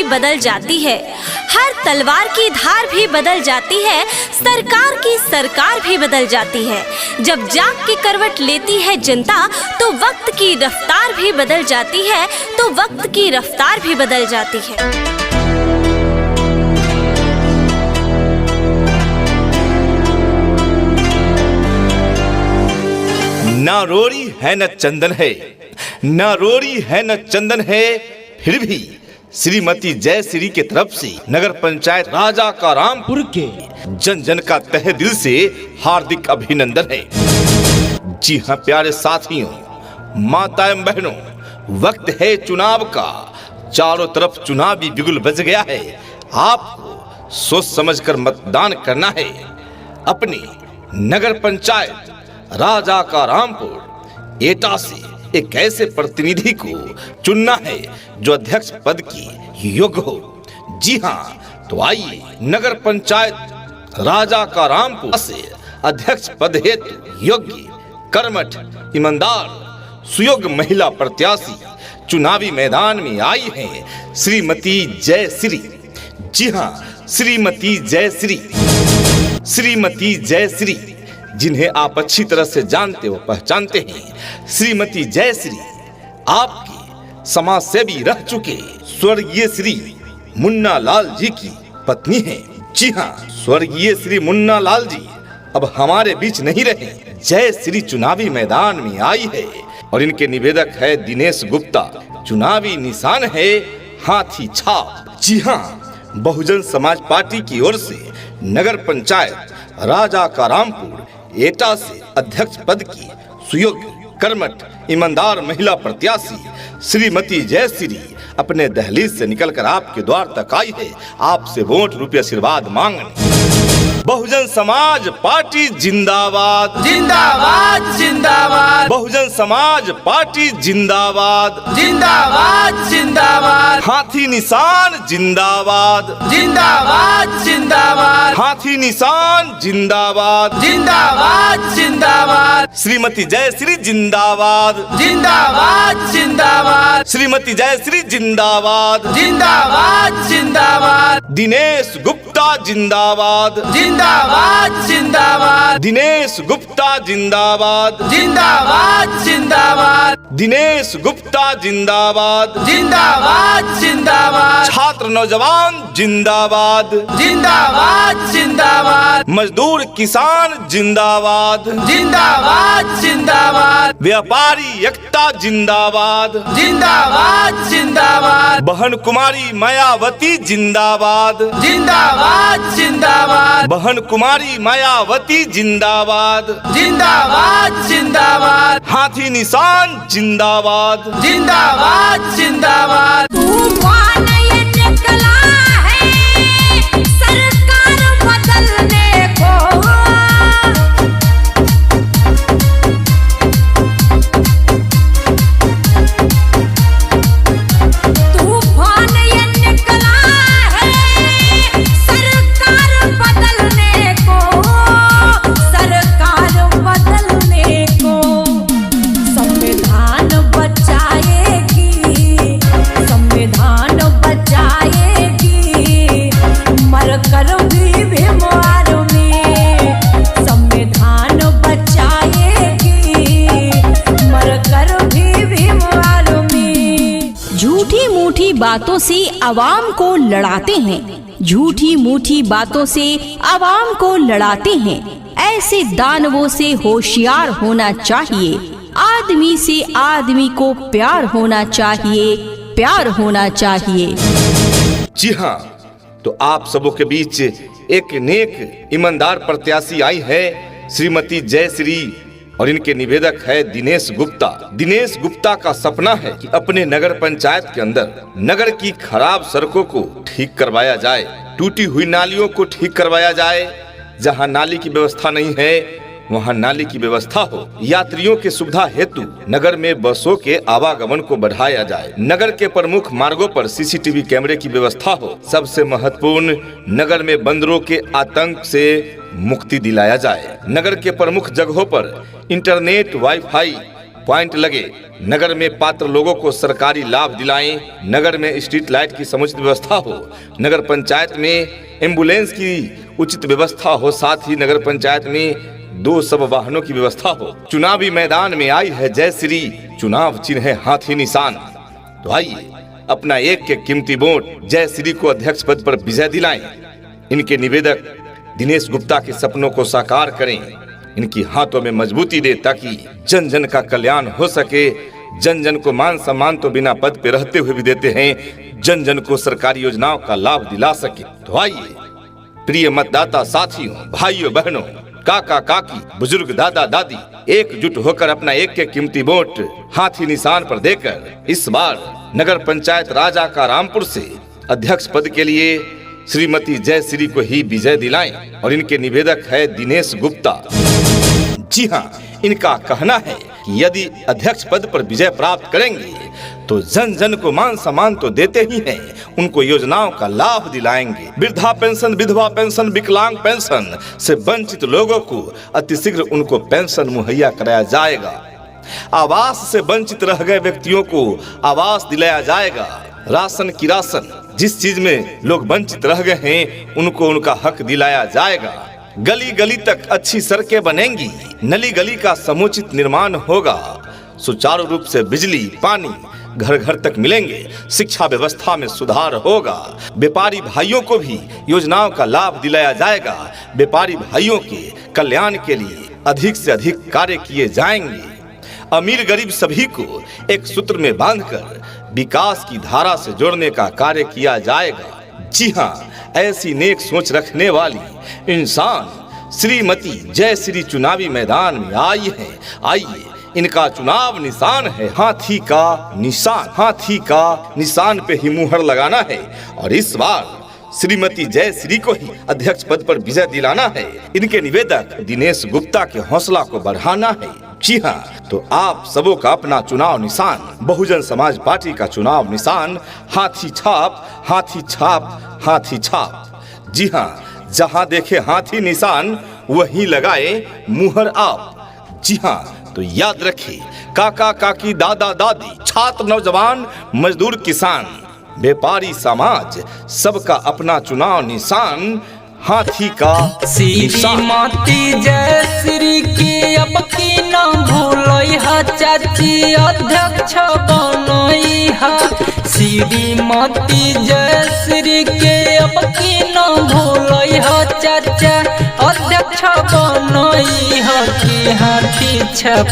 बदल जाती है, हर तलवार की धार भी बदल जाती है, सरकार की सरकार भी बदल जाती है। जब जाग के करवट लेती है जनता तो वक्त की रफ्तार भी बदल जाती है, तो वक्त की रफ्तार भी बदल जाती है। ना रोड़ी है न चंदन है, ना रोड़ी है न चंदन है, फिर भी श्रीमती जयश्री के तरफ से नगर पंचायत राजा का रामपुर के जन जन का तहे दिल से हार्दिक अभिनंदन है। जी हाँ प्यारे साथियों, माता एवं बहनों, वक्त है चुनाव का, चारों तरफ चुनावी बिगुल बज गया है। आपको सोच समझकर मतदान करना है। अपनी नगर पंचायत राजा का रामपुर एटा से एक ऐसे प्रतिनिधि को चुनना है जो अध्यक्ष पद की योग्य हो। जी हाँ, तो आइए नगर पंचायत राजा का रामपुर से अध्यक्ष पद हेतु योग्य, कर्मठ, ईमानदार, सुयोग्य महिला प्रत्याशी चुनावी मैदान में आई हैं श्रीमती जयश्री। जी हाँ, श्रीमती जयश्री, श्रीमती जयश्री, जिन्हें आप अच्छी तरह से जानते व पहचानते हैं। श्रीमती जयश्री आपके समाज सेवी रह चुके स्वर्गीय श्री मुन्ना लाल जी की पत्नी हैं। जी हाँ, स्वर्गीय श्री मुन्ना लाल जी अब हमारे बीच नहीं रहे। जयश्री चुनावी मैदान में आई है और इनके निवेदक है दिनेश गुप्ता। चुनावी निशान है हाथी छाप। जी हाँ, बहुजन समाज पार्टी की ओर से नगर पंचायत राजा का रामपुर एटा से अध्यक्ष पद की सुयोग्य, कर्मठ, ईमानदार महिला प्रत्याशी श्रीमती जयश्री अपने दहलीज से निकलकर आपके द्वार तक आई है, आपसे वोट रुपये आशीर्वाद मांगने। बहुजन समाज पार्टी जिंदाबाद, जिंदाबाद जिंदाबाद। बहुजन समाज पार्टी जिंदाबाद, जिंदाबाद जिंदाबाद। हाथी निशान जिंदाबाद, जिंदाबाद जिंदाबाद। हाथी निशान जिंदाबाद, जिंदाबाद जिंदाबाद। श्रीमती जयश्री जिंदाबाद, जिंदाबाद जिंदाबाद। श्रीमती जयश्री जिंदाबाद, जिंदाबाद जिंदाबाद। दिनेश गुप्ता जिंदाबाद, जिंदाबाद जिंदाबाद। दिनेश गुप्ता जिंदाबाद, जिंदाबाद जिंदाबाद। दिनेश गुप्ता जिंदाबाद, जिंदाबाद जिंदाबाद। छात्र नौजवान जिंदाबाद, जिंदाबाद जिंदाबाद। मजदूर किसान जिंदाबाद, जिंदाबाद जिंदाबाद। व्यापारी एकता जिंदाबाद, जिंदाबाद जिंदाबाद। बहन कुमारी मायावती जिंदाबाद, जिंदाबाद जिंदाबाद। बहन कुमारी मायावती जिंदाबाद, जिंदाबाद जिंदाबाद। हाथी निशान जिंदाबाद, जिंदाबाद जिंदाबाद। तूफान ये निकला है सरकार बदलने को, तूफान ये निकला है सरकार बदलने को, सरकार बदलने को। संविधान बचाएगी, संविधान बचाएगी, मरकर भी भीमवार में। संविधान बचाएगी, मरकर भी भीमवार में। झूठी मूठी बातों से आवाम को लड़ाते हैं, झूठी मूठी बातों से आवाम को लड़ाते हैं। ऐसे दानवों से होशियार होना चाहिए। आदमी से आदमी को प्यार होना चाहिए, प्यार होना चाहिए। जी हाँ, तो आप सबों के बीच एक नेक ईमानदार प्रत्याशी आई है श्रीमती जयश्री और इनके निवेदक है दिनेश गुप्ता। दिनेश गुप्ता का सपना है कि अपने नगर पंचायत के अंदर नगर की खराब सड़कों को ठीक करवाया जाए, टूटी हुई नालियों को ठीक करवाया जाए, जहां नाली की व्यवस्था नहीं है वहां नाली की व्यवस्था हो। यात्रियों की सुविधा हेतु नगर में बसों के आवागमन को बढ़ाया जाए। नगर के प्रमुख मार्गों पर सीसीटीवी कैमरे की व्यवस्था हो। सबसे महत्वपूर्ण, नगर में बंदरों के आतंक से मुक्ति दिलाया जाए। नगर के प्रमुख जगहों पर इंटरनेट, वाईफाई पॉइंट लगे, नगर में पात्र लोगों को सरकारी लाभ दिलाएं, नगर में स्ट्रीट लाइट की समुचित व्यवस्था हो, नगर पंचायत में एम्बुलेंस की उचित व्यवस्था हो, साथ ही नगर पंचायत में 2 सब वाहनों की व्यवस्था हो। चुनावी मैदान में आई है जय श्री, चुनाव चिन्ह है हाथी निशान। तो आइए अपना एक कीमती वोट जय श्री को अध्यक्ष पद पर विजय दिलाएं। इनके निवेदक दिनेश गुप्ता के सपनों को साकार करें, इनकी हाथों में मजबूती दे ताकि जन जन का कल्याण हो सके। जन जन को मान सम्मान तो बिना पद पे रहते हुए भी देते हैं, जन जन को सरकारी योजनाओं का लाभ दिला सके। तो आइए प्रिय मतदाता साथियों, भाइयों बहनों, काका काकी, बुजुर्ग दादा दादी, एकजुट होकर अपना एक कीमती वोट हाथी निशान पर देकर इस बार नगर पंचायत राजा का रामपुर से अध्यक्ष पद के लिए श्रीमती जय श्री को ही विजय दिलाएं। और इनके निवेदक है दिनेश गुप्ता। जी हाँ, इनका कहना है कि यदि अध्यक्ष पद पर विजय प्राप्त करेंगे तो जन जन को मान सम्मान तो देते ही हैं, उनको योजनाओं का लाभ दिलाएंगे। वृद्धा पेंशन, विधवा पेंशन, विकलांग पेंशन से वंचित लोगों को अतिशीघ्र उनको पेंशन मुहैया कराया जाएगा। आवास से वंचित रह गए व्यक्तियों को आवास दिलाया जाएगा। राशन की राशन, जिस चीज में लोग वंचित रह गए हैं उनको उनका हक दिलाया जाएगा। गली गली तक अच्छी सड़कें बनेंगी, नली गली का समुचित निर्माण होगा, सुचारू रूप से बिजली पानी घर घर तक मिलेंगे, शिक्षा व्यवस्था में सुधार होगा। व्यापारी भाइयों को भी योजनाओं का लाभ दिलाया जाएगा। व्यापारी भाइयों के कल्याण के लिए अधिक से अधिक कार्य किए जाएंगे। अमीर गरीब सभी को एक सूत्र में बांधकर विकास की धारा से जोड़ने का कार्य किया जाएगा। जी हाँ, ऐसी नेक सोच रखने वाली इंसान श्रीमती जय श्री चुनावी मैदान में आई है। आइए, इनका चुनाव निशान है हाथी का निशान। हाथी का निशान पे ही मुहर लगाना है और इस बार श्रीमती जय श्री को ही अध्यक्ष पद पर विजय दिलाना है। इनके निवेदक दिनेश गुप्ता के हौसला को बढ़ाना है। जी हाँ, तो आप सबों का अपना चुनाव निशान बहुजन समाज पार्टी का चुनाव निशान हाथी छाप, हाथी छाप, हाथी छाप। जी हाँ, जहाँ देखे हाथी निशान वहीं लगाए मुहर आप। जी हाँ, तो याद रखिए, काका काकी, दादा दादी, छात्र नौजवान, मजदूर किसान, व्यापारी समाज, सबका अपना चुनाव निशान हाथी का श्रीमती जय श्री की अब की न भूलई हा, चाची अध्यक्ष बनई हा। श्रीमती जय श्री के अब की न भूलई हा, चाचा अध्यक्ष बनई हा। की हाथी छप,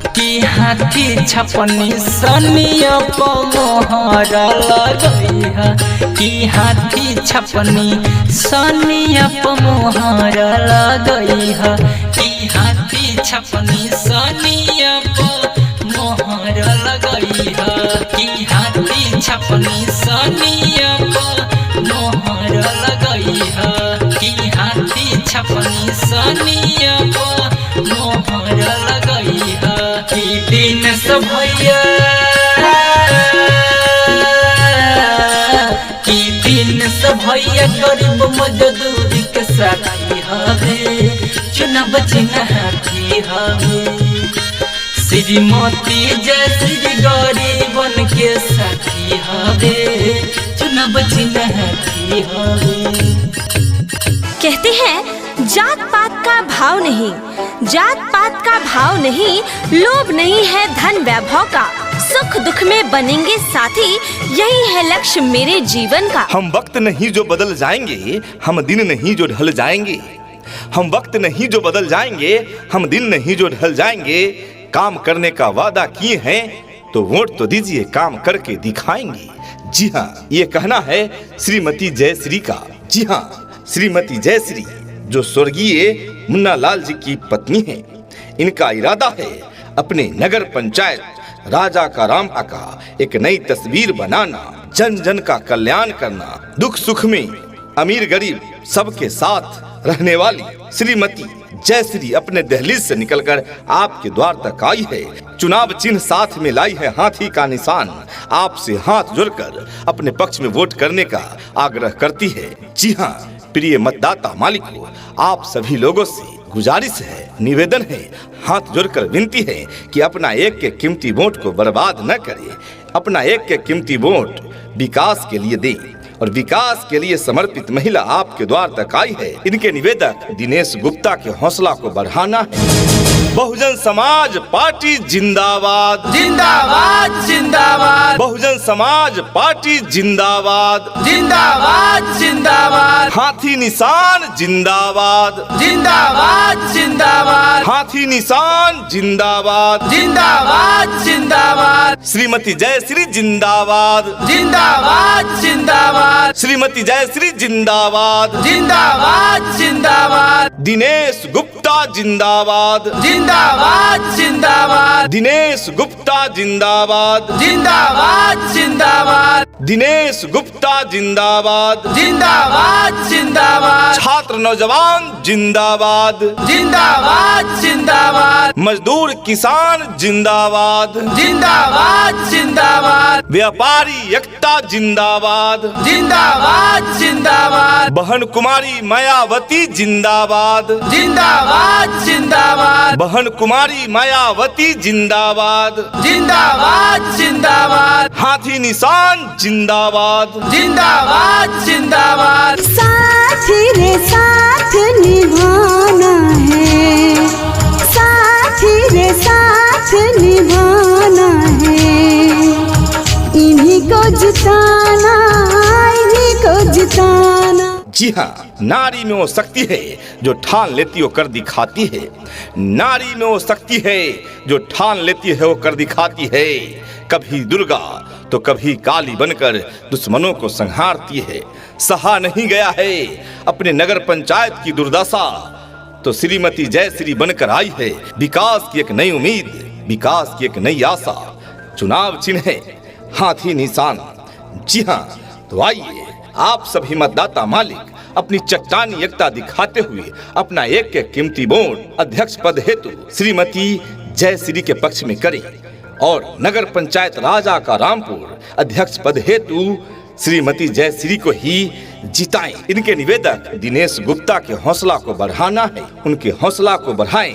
की हाथी छपनी सनिया मोहर लगई हा। की हाथी छपनी सनिया मोहर लगई हा। की हाथी छपनी सनिया मोहर लगई हा। की हाथी छपनी सनिया मोहर लगई हा। की हाथी छपनी सनिया मोहर लगई हा। की दिन सब भैया, की दिन सब भैया गरीब मजदूर के साथी हवे, चुनाव चिन्ह हाथी हवे। श्रीमती जय श्री गरीबन के साथी हवे, चुनाव चिन्ह हाथी हवे। कहते हैं जात पात का भाव नहीं, जात पात का भाव नहीं, लोभ नहीं है धन वैभव का, सुख दुख में बनेंगे साथी, यही है लक्ष्य मेरे जीवन का। हम वक्त नहीं जो बदल जाएंगे, हम दिन नहीं जो ढल जाएंगे। हम वक्त नहीं जो बदल जाएंगे, हम दिन नहीं जो ढल जाएंगे। काम करने का वादा किए हैं तो वोट तो दीजिए, काम करके दिखाएंगे। जी हाँ, ये कहना है श्रीमती जय श्री का। जी हाँ, श्रीमती जय श्री जो स्वर्गीय मुन्ना लाल जी की पत्नी है, इनका इरादा है अपने नगर पंचायत राजा का राम का एक नई तस्वीर बनाना, जन जन का कल्याण करना, दुख सुख में अमीर गरीब सबके साथ रहने वाली श्रीमती जय श्री अपने दहलीज से निकलकर आपके द्वार तक आई है। चुनाव चिन्ह साथ में लाई है हाथी का निशान। आपसे हाथ जोड़कर अपने पक्ष में वोट करने का आग्रह करती है। जी हाँ, प्रिय मतदाता मालिकों, आप सभी लोगों से गुजारिश है, निवेदन है, हाथ जोड़कर विनती है कि अपना एक के कीमती वोट को बर्बाद न करें। अपना एक के कीमती वोट विकास के लिए दें और विकास के लिए समर्पित महिला आपके द्वार तक आई है। इनके निवेदक दिनेश गुप्ता के हौसला को बढ़ाना है। बहुजन समाज पार्टी जिंदाबाद, जिंदाबाद जिंदाबाद, बहुजन समाज पार्टी जिंदाबाद, जिंदाबाद जिंदाबाद, हाथी निशान जिंदाबाद, जिंदाबाद जिंदाबाद, हाथी निशान जिंदाबाद, जिंदाबाद जिंदाबाद, श्रीमती जयश्री जिंदाबाद, जिंदाबाद जिंदाबाद, श्रीमती जयश्री जिंदाबाद, जिंदाबाद जिंदाबाद, दिनेश गुप्ता जिंदाबाद, जिंदाबाद जिंदाबाद, दिनेश गुप्ता जिंदाबाद, जिंदाबाद जिंदाबाद, दिनेश गुप्ता जिंदाबाद, जिंदाबाद जिंदाबाद, छात्र नौजवान जिंदाबाद, जिंदाबाद जिंदाबाद, मजदूर किसान जिंदाबाद, जिंदाबाद जिंदाबाद, व्यापारी एकता जिंदाबाद, जिंदाबाद जिंदाबाद, बहन कुमारी मायावती जिंदाबाद, जिंदाबाद जिंदाबाद, बहन कुमारी मायावती जिंदाबाद, जिंदाबाद जिंदाबाद, हाथी निशान जिंदाबाद, जिंदाबाद जिंदाबाद, साथ रे साथ निभाना है, साथ रे साथ निभाना है, इन्हीं को जिताना, इन्हीं को जिताना। जी हाँ, नारी में वो शक्ति है जो ठान लेती हो कर दिखाती है। नारी में वो शक्ति है जो ठान लेती है वो कर दिखाती है। कभी दुर्गा तो कभी काली बनकर दुश्मनों को संहारती है। सहा नहीं गया है अपने नगर पंचायत की दुर्दशा तो श्रीमती जयश्री बनकर आई है विकास की एक नई उम्मीद, विकास की एक नई आशा। चुनाव चिन्ह है हाथी निशान। जी हाँ, तो आइए आप सभी मतदाता मालिक अपनी चट्टानी एकता दिखाते हुए अपना एक के कीमती वोट अध्यक्ष पद हेतु श्रीमती जयश्री के पक्ष में करें और नगर पंचायत राजा का रामपुर अध्यक्ष पद हेतु श्रीमती जयश्री को ही जिताएं। इनके निवेदक दिनेश गुप्ता के हौसला को बढ़ाना है। उनके हौसला को बढ़ाएं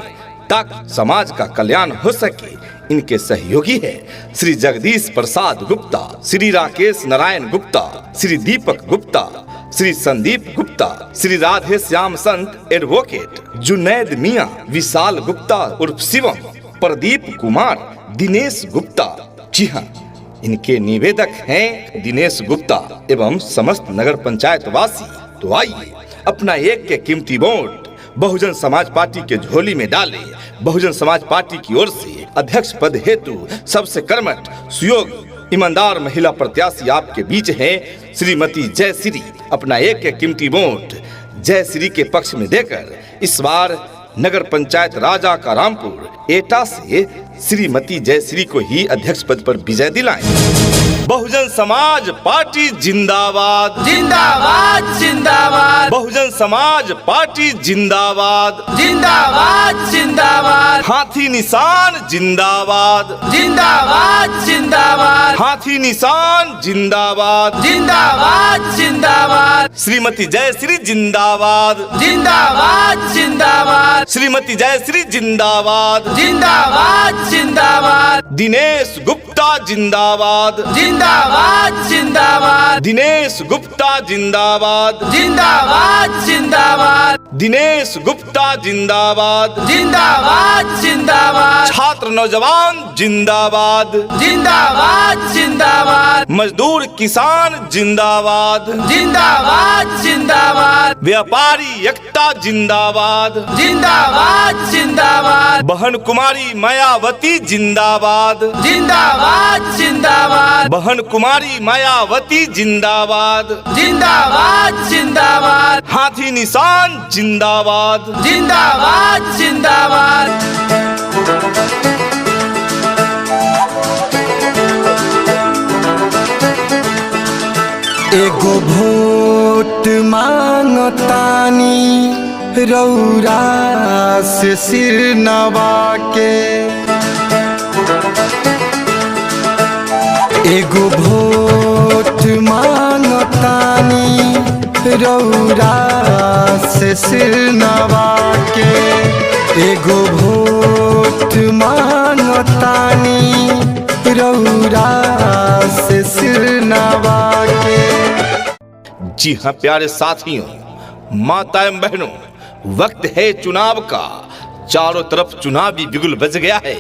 ताकि समाज का कल्याण हो सके। इनके सहयोगी है श्री जगदीश प्रसाद गुप्ता, श्री राकेश नारायण गुप्ता, श्री दीपक गुप्ता, श्री संदीप गुप्ता, श्री राधे श्याम संत एडवोकेट, जुनैद मियां, विशाल गुप्ता उर्फ शिवम, प्रदीप कुमार, दिनेश गुप्ता। जी हाँ, इनके निवेदक हैं दिनेश गुप्ता एवं समस्त नगर पंचायत वासी। तो आइए अपना एक के कीमती वोट बहुजन समाज पार्टी के झोली में डाले। बहुजन समाज पार्टी की ओर से अध्यक्ष पद हेतु सबसे कर्मठ, सुयोग्य, ईमानदार महिला प्रत्याशी आपके बीच है श्रीमती जयश्री। अपना एक के कीमती वोट जयश्री के पक्ष में देकर इस बार नगर पंचायत राजा का रामपुर एटा से श्रीमती जयश्री को ही अध्यक्ष पद पर विजय दिलाएं। बहुजन समाज पार्टी जिंदाबाद, जिंदाबाद जिंदाबाद, बहुजन समाज पार्टी जिंदाबाद, जिंदाबाद जिंदाबाद, हाथी निशान जिंदाबाद, जिंदाबाद जिंदाबाद, हाथी निशान जिंदाबाद, जिंदाबाद जिंदाबाद, श्रीमती जयश्री जिंदाबाद, जिंदाबाद जिंदाबाद, श्रीमती जयश्री जिंदाबाद, जिंदाबाद जिंदाबाद, दिनेश गुप्ता जिंदाबाद, जिंदाबाद जिंदाबाद, दिनेश गुप्ता जिंदाबाद, जिंदाबाद जिंदाबाद, दिनेश गुप्ता जिंदाबाद, जिंदाबाद जिंदाबाद, छात्र नौजवान जिंदाबाद, जिंदाबाद जिंदाबाद, मजदूर किसान जिंदाबाद, जिंदाबाद जिंदाबाद, व्यापारी एकता जिंदाबाद, जिंदाबाद जिंदाबाद, बहन कुमारी मायावती जिंदाबाद, जिंदाबाद जिंदाबाद, बहन कुमारी मायावती जिंदाबाद, जिंदाबाद जिंदाबाद, हाथी निशान जिंदाबाद, जिंदाबाद जिंदाबाद। एगो भोट मांगतानी रौरा से सिर नवा के, एगो भोट मांगतानी रौरा से सिर नवा के एगो वोट मांगतानी रौरा से सिर नवा के। जी हाँ प्यारे साथियों, माता एवं बहनों, वक्त है चुनाव का। चारों तरफ चुनावी बिगुल बज गया है।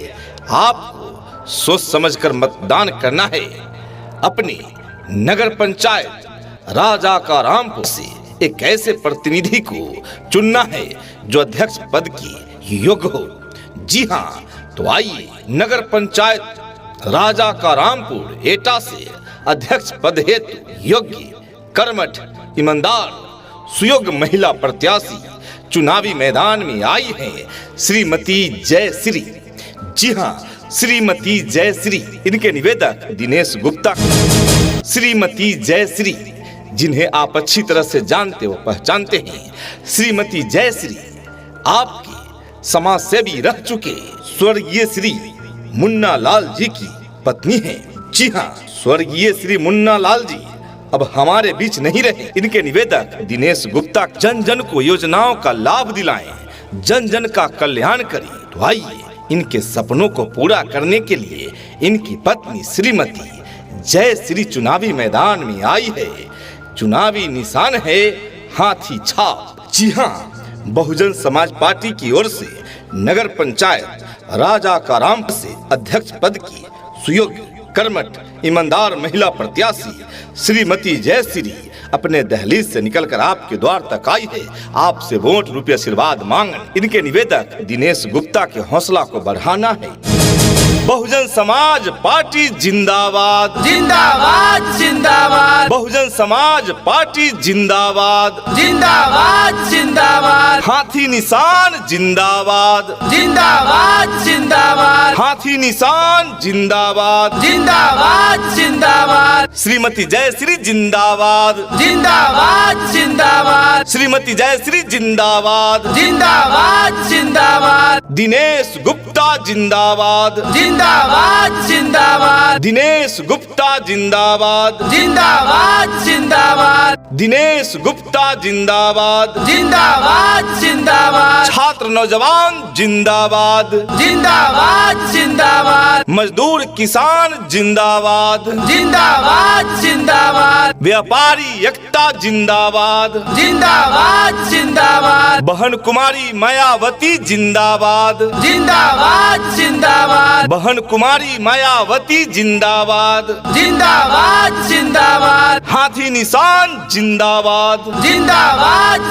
आपको सोच समझकर मतदान करना है। अपनी नगर पंचायत राजा का रामपुर से एक ऐसे प्रतिनिधि को चुनना है जो अध्यक्ष पद की योग्य हो। जी हाँ, तो आइए नगर पंचायत राजा का रामपुर एटा से अध्यक्ष पद हेतु योग्य, कर्मठ, ईमानदार, सुयोग्य महिला प्रत्याशी चुनावी मैदान में आई है श्रीमती जयश्री। जी हाँ, श्रीमती जयश्री। इनके निवेदक दिनेश गुप्ता। श्रीमती जयश्री, जिन्हें आप अच्छी तरह से जानते व पहचानते हैं, श्रीमती जयश्री आपके समाज सेवी रह चुके स्वर्गीय श्री मुन्ना लाल जी की पत्नी है। जी हाँ, स्वर्गीय श्री मुन्ना लाल जी अब हमारे बीच नहीं रहे। इनके निवेदक दिनेश गुप्ता। जन जन को योजनाओं का लाभ दिलाएं, जन जन का कल्याण करें। तो आइए इनके सपनों को पूरा करने के लिए इनकी पत्नी श्रीमती जयश्री चुनावी मैदान में आई है। चुनावी निशान है हाथी छाप। जी हाँ, बहुजन समाज पार्टी की ओर से नगर पंचायत राजा का राम से अध्यक्ष पद की सुयोग्य, कर्मठ, ईमानदार महिला प्रत्याशी श्रीमती जयश्री अपने दहलीज से निकलकर आपके द्वार तक आई है आपसे वोट रुपये आशीर्वाद मांगने। इनके निवेदक दिनेश गुप्ता के हौसला को बढ़ाना है। बहुजन समाज पार्टी जिंदाबाद, जिंदाबाद जिंदाबाद, बहुजन समाज पार्टी जिंदाबाद, जिंदाबाद जिंदाबाद, हाथी निशान जिंदाबाद, जिंदाबाद जिंदाबाद, हाथी निशान जिंदाबाद, जिंदाबाद जिंदाबाद, श्रीमती जयश्री जिंदाबाद, जिंदाबाद जिंदाबाद, श्रीमती जयश्री जिंदाबाद, जिंदाबाद जिंदाबाद, दिनेश गुप्ता जिंदाबाद, जिंदाबाद जिंदाबाद, दिनेश गुप्ता जिंदाबाद, जिंदाबाद जिंदाबाद, दिनेश गुप्ता जिंदाबाद, जिंदाबाद जिंदाबाद, छात्र नौजवान जिंदाबाद, जिंदाबाद जिंदाबाद, मजदूर किसान जिंदाबाद, जिंदाबाद जिंदाबाद, व्यापारी एकता जिंदाबाद, जिंदाबाद जिंदाबाद, बहन कुमारी मायावती जिंदाबाद, जिंदाबाद जिंदाबाद, बहन कुमारी मायावती जिंदाबाद, जिंदाबाद जिंदाबाद, हाथी निशान जिंदाबाद, जिंदाबाद